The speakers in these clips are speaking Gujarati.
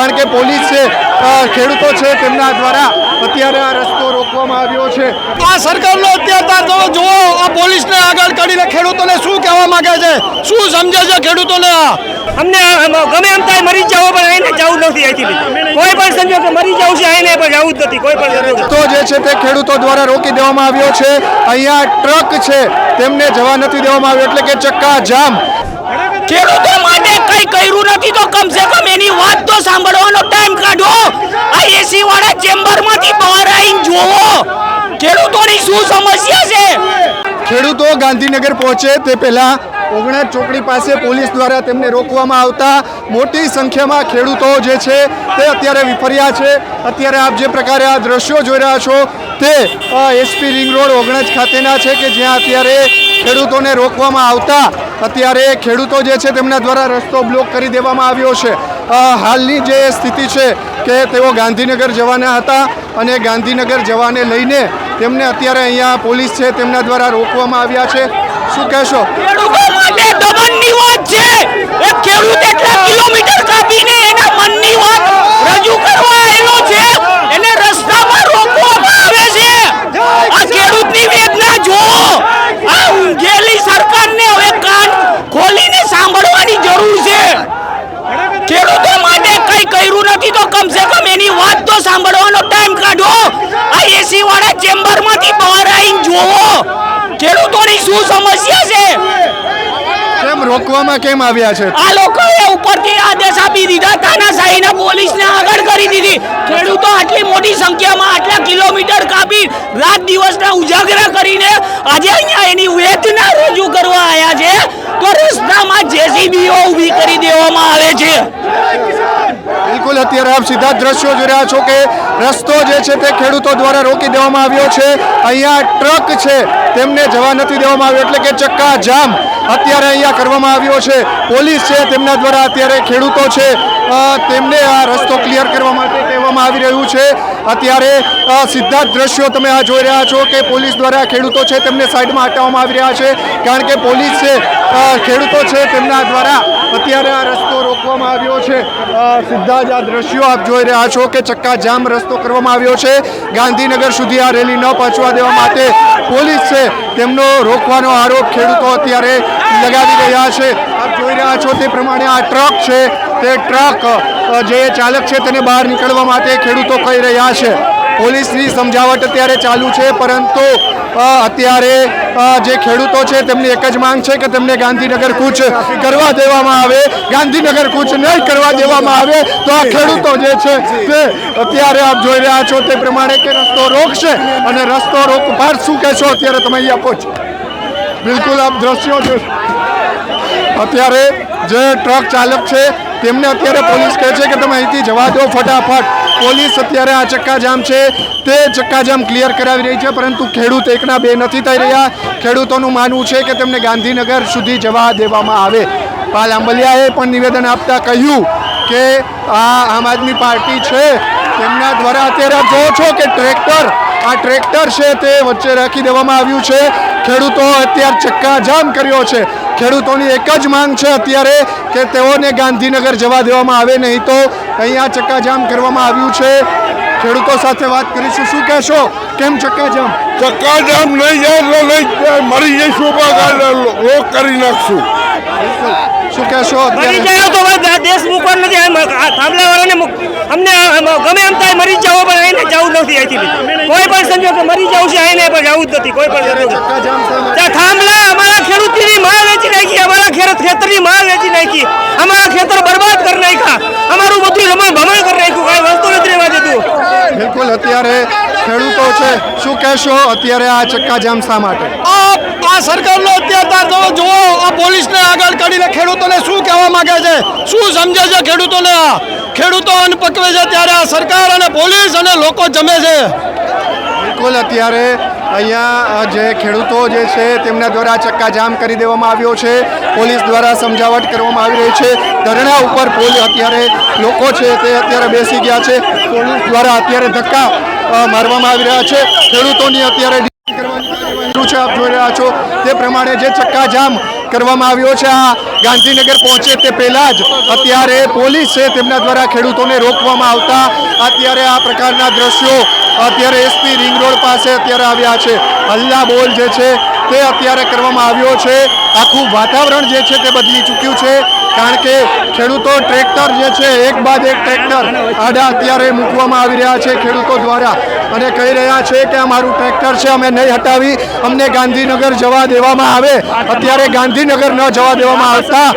કારણ કે પોલીસ છે ખેડૂતો છે તેમના દ્વારા અત્યારે આ રસ્તો રોકવામાં આવ્યો છે। આ સરકારનો અત્યાચાર જુઓ, આ પોલીસને આગળ કાઢીને ખેડૂતોને શું કહેવા માંગે છે, શું સમજે છે ખેડૂતોને? અમને ગમે એમ થાય મરી જાવ, પણ એને જવું નથી અહીંથી, કોઈ પણ સંજોગે મરી જવું છે, એને પણ જવું જ નથી કોઈ પણ। તો જે છે તે ખેડૂતો દ્વારા રોકી દેવામાં આવ્યો છે। અહીંયા ટ્રક છે તેમને જવા નથી દેવામાં આવ્યો, એટલે કે ચક્કા જામ। ખેડૂતો માટે કઈ કર્યું નથી તો કમસે કમ એની વાત તો સાંભળવાનો ટાઈમ કાઢો। આ એસી વાળા ચેમ્બરમાંથી બહાર આવીને જોવો ખેડૂતોની શું સમસ્યા છે। ખેડૂતો ગાંધીનગર પહોંચે તે પહેલા ઓગણા ચોકડી પાસે પોલીસ દ્વારા તેમને રોકવામાં આવતા મોટી સંખ્યામાં ખેડૂતો જે છે તે અત્યારે વિફર્યા છે। અત્યારે આપ જે પ્રકારે આ દ્રશ્યો જોઈ રહ્યા છો તે એસપી રિંગ રોડ ઓગણજ ખાતેના છે કે જ્યાં અત્યારે ખેડૂતોને રોકવામાં આવતા અત્યારે ખેડૂતો જે છે તેમના દ્વારા રસ્તો બ્લોક કરી દેવામાં આવ્યો છે। હાલની જે સ્થિતિ છે કે તેઓ ગાંધીનગર જવાના હતા અને ગાંધીનગર જવાને લઈને તેમને અત્યારે અહીંયા પોલીસ છે તેમના દ્વારા રોકવામાં આવ્યા છે। શું કહેશો? ખેડૂતો માટે દમનની વાત છે। એક ખેડૂત એટલા કિલોમીટર કાપીને એના મનની વાત રજૂ કરવા આવેલો છે, એને રસ્તામાં રોકવામાં આવે છે। આ ખેડૂતની વેદના જોવો। આ ઊંઘેલી સરકારને હવે કાન ખોલીને સાંભળવાની જરૂર છે। ખેડૂતો માટે કઈ કર્યું નથી તો કમસે કમ એની વાત તો સાંભળવાનો ટાઈમ કાઢો। આ એસી વાળા ચેમ્બરમાંથી બહાર આવીને જોવો ખેડૂતોની શું સમસ્યા છે। કેમ રોકવામાં કેમ આવ્યા છે? આ લોકોએ ઉપરથી આદેશ આપી દીધા, તાનાશાહીના પોલીસને આગળ કરી દીધી। ખેડૂતો આટલી મોટી સંખ્યામાં આટલા કિલોમીટર કાપી રાત દિવસના ઉજાગરા કરીને આજે અહીંયા એની વેદના રજૂ કરવા આવ્યા છે, તો રસ્તામાં જેસીબીઓ ઊભી કરી દેવામાં આવે છે। બિલકુલ, અત્યારે આપ સીધા દ્રશ્યો જોઈ રહ્યા છો કે રસ્તો જે છે તે ખેડૂતો દ્વારા રોકી દેવામાં આવ્યો છે। અહીંયા ટ્રક છે તેમને જવા નથી દેવામાં આવ્યો, એટલે કે ચક્કા જામ અત્યારે અહીંયા કરવામાં આવ્યો છે। પોલીસ છે તેમના દ્વારા અત્યારે ખેડૂતો છે તેમને આ રસ્તો ક્લિયર કરવા માટે કહેવામાં આવી રહ્યું છે। અત્યારે સીધા દ્રશ્યો તમે આ જોઈ રહ્યા છો કે પોલીસ દ્વારા ખેડૂતો છે તેમને સાઈડમાં હટાવવામાં આવી રહ્યા છે, કારણ કે પોલીસ છે ખેડૂતો છે તેમના દ્વારા અત્યારે આ રસ્તો રોકવામાં આવ્યો છે। સીધા જ આ દ્રશ્યો આપ જોઈ રહ્યા છો કે ચક્કા જામ રસ્તો કરવામાં આવ્યો છે। ગાંધીનગર સુધી આ રેલી ન પહોંચવા દેવા માટે પોલીસ છે તેમનો રોકવાનો આરોપ ખેડૂતો અત્યારે લગાવી રહ્યા છે। આપ જોઈ રહ્યા છો તે પ્રમાણે આ ટ્રક છે તે ટ્રક જે ચાલક છે તેને બહાર નીકળવા માટે ખેડૂતો કહી રહ્યા છે। પોલીસની સમજાવટ અત્યારે ચાલુ છે, પરંતુ અત્યારે જે ખેડૂતો છે તેમની એક જ માંગ છે કે તેમને ગાંધીનગર કૂચ કરવા દેવામાં આવે। ગાંધીનગર કૂચ નહીં કરવા દેવામાં આવે તો આ ખેડૂતો જે છે તે અત્યારે આપ જોઈ રહ્યા છો તે પ્રમાણે કે રસ્તો રોકશે અને રસ્તો રોકવા શું કહેશો અત્યારે તમે અહીંયા પહોંચો? બિલકુલ, આપ દ્રશ્યો જો અત્યારે જે ટ્રક ચાલક છે તેમને અત્યારે પોલીસ કહે છે કે તમે અહીંથી જવા દો ફટાફટ। પોલીસ અત્યારે આ ચક્કાજામ છે તે ચક્કાજામ ક્લિયર કરાવી રહી છે, પરંતુ ખેડૂત એકના બે નથી થઈ રહ્યા। ખેડૂતોનું માનવું છે કે તેમને ગાંધીનગર સુધી જવા દેવામાં આવે। પાલ આંબલિયાએ પણ નિવેદન આપતા કહ્યું કે આ આમ આદમી પાર્ટી છે તેમના દ્વારા અત્યારે આપ જોવો છો કે આ ટ્રેક્ટર છે તે વચ્ચે રાખી દેવામાં આવ્યું છે। ખેડૂતો અત્યારે ચક્કાજામ કર્યો છે। ખેડૂતોની એક જ માંગ છે અત્યારે કે તેઓને ગાંધીનગર જવા દેવામાં આવે, નહીં તો અહીંયા ચક્કાજામ કરવામાં આવ્યું છે। ખેડૂતો સાથે વાત કરીશું। શું કહેશો, કેમ ચક્કાજામ? ચક્કાજામ નહીં જાય તો નહીં મરી જઈશું, લોક કરી નાખશું। શું કહેશો? મરી જાય તો દેશ મૂકવા નથી, થાંભલાવાળાને અમને ગમે એમ થાય મરી જાવ, પણ એને જવું નથી અહીંથી, કોઈ પણ સંજોગે મરી જવું છે, એને પણ જવું જ નથી કોઈ પણ સંજોગે। થાંભલા અમારા ખેડૂતની માં વેચી નાખી, અમારા ખેતરની માં વેચી નાખી, અમારા ખેતર બરબાદ કરી નાખ્યા, અમારું બધું ભમણ કરી નાખ્યું, કઈ વસ્તુ નથી રહેવા દેતું। બિલકુલ, અત્યારે ખેડૂતો છે, શું કહેશો અત્યારે આ ચક્કાજામ શા માટે? આ સરકારનો અત્યાચાર જુઓ, આ પોલીસને આગળ કાઢીને ખેડૂતોને શું કહેવા માંગે છે, શું સમજે છે ખેડૂતોને? આ ખેડૂતો અન્ન પકવે છે ત્યારે આ સરકાર અને પોલીસ અને લોકો જમે છે। બિલકુલ, અત્યારે અહીંયા જે ખેડૂતો જે છે તેમના દ્વારા ચક્કાજામ કરી દેવામાં આવ્યો છે। પોલીસ દ્વારા સમજાવટ કરવામાં આવી રહી છે। ધરણા ઉપર અત્યારે લોકો છે તે અત્યારે બેસી ગયા છે। પોલીસ દ્વારા અત્યારે ધક્કા મારવામાં આવી રહ્યા છે। ખેડૂતોની અત્યારે છે આપ જોઈ રહ્યા છો તે પ્રમાણે જે ચક્કાજામ કરવામાં આવ્યો છે આ ગાંધીનગર પહોંચે તે પહેલા જ અત્યારે પોલીસ છે તેમના દ્વારા ખેડૂતોને રોકવામાં આવતા અત્યારે આ પ્રકારના દ્રશ્યો અત્યારે એસપી રિંગ રોડ પાસે અત્યારે આવ્યા છે. હલ્લા બોલ જે છે તે અત્યારે કરવામાં આવ્યો છે. આખું વાતાવરણ જે છે તે બદલી ચૂક્યું છે કારણ કે ખેડૂતો ટ્રેક્ટર જે છે એક બાદ એક ટ્રેક્ટર આડા અત્યારે મૂકવામાં આવી રહ્યા છે ખેડૂતો દ્વારા અને કહી રહ્યા છે કે અમારું ટ્રેક્ટર છે અમે નહીં હટાવી, અમને ગાંધીનગર જવા દેવામાં આવે. અત્યારે ગાંધીનગર ન જવા દેવામાં આવતા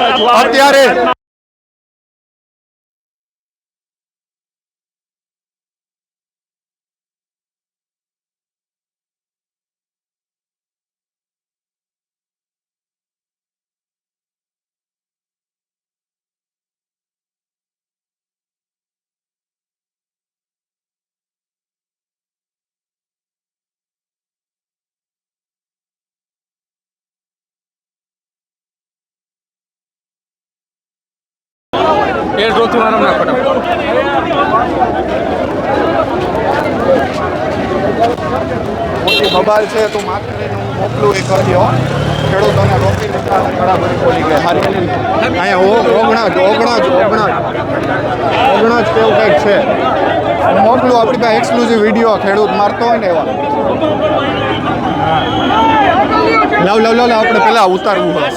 અત્યારે મોટી બબાલ છે તો માફ કરીને હું મોકલું એ કરજો. ખેડૂતોને રોકીને બરાબર બોલી ગયા અહીંયા ઓગણા જ કેવું કંઈક છે. હું મોકલું આપણી પાસે એક્સક્લુઝિવ વિડીયો ખેડૂત મારતો હોય ને એવા. લાવ આપણે પહેલાં ઉતારવું હોય.